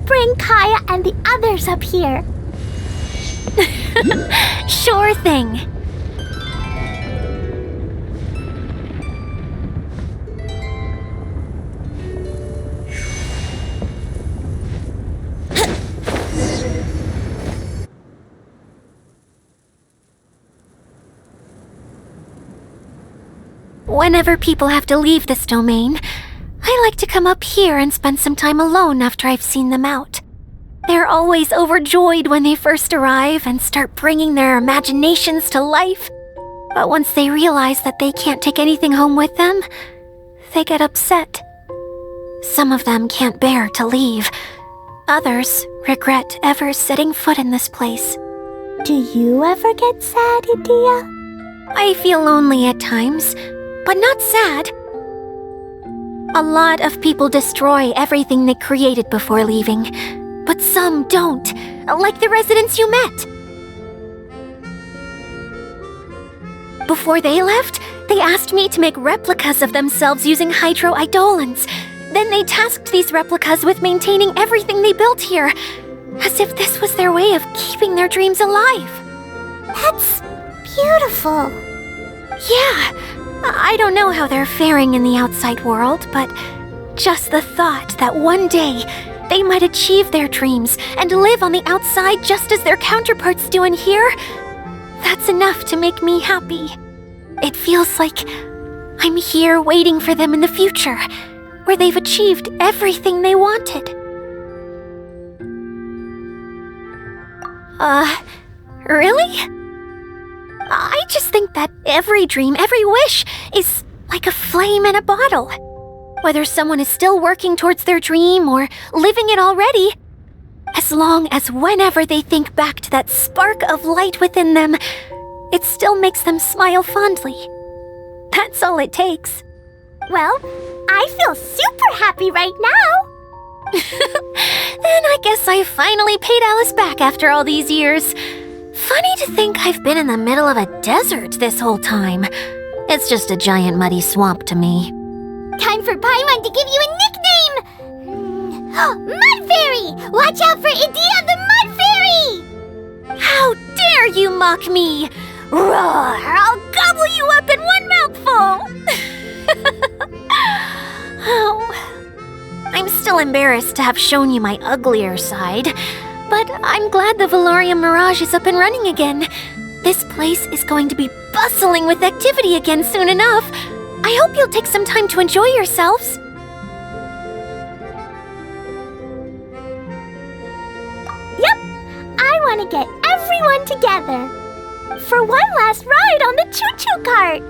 bring Kaya and the others up here. Sure thing. Whenever people have to leave this domain, I like to come up here and spend some time alone after I've seen them out. They're always overjoyed when they first arrive and start bringing their imaginations to life. But once they realize that they can't take anything home with them, they get upset. Some of them can't bear to leave. Others regret ever setting foot in this place. Do you ever get sad, Idia? I feel lonely at times, but not sad. A lot of people destroy everything they created before leaving, but some don't, like the residents you met. Before they left, they asked me to make replicas of themselves using hydroidolins. Then they tasked these replicas with maintaining everything they built here, as if this was their way of keeping their dreams alive. That's beautiful. Yeah, I don't know how they're faring in the outside world, but just the thought that one day they might achieve their dreams and live on the outside just as their counterparts do in here, that's enough to make me happy. It feels like I'm here waiting for them in the future, where they've achieved everything they wanted. Really? I just think that every dream, every wish is like a flame in a bottle. Whether someone is still working towards their dream or living it already, as long as whenever they think back to that spark of light within them, it still makes them smile fondly. That's all it takes. Well, I feel super happy right now. Then I guess I finally paid Alice back after all these years. Funny to think I've been in the middle of a desert this whole time. It's just a giant muddy swamp to me. Time for Paimon to give you a nickname! Mud Fairy! Watch out for Idia the Mud Fairy! How dare you mock me! Roar! I'll gobble you up in one mouthful! Oh, I'm still embarrassed to have shown you my uglier side, but I'm glad the Valorium Mirage is up and running again. This place is going to be bustling with activity again soon enough. I hope you'll take some time to enjoy yourselves. Yep, I want to get everyone together for one last ride on the choo-choo cart.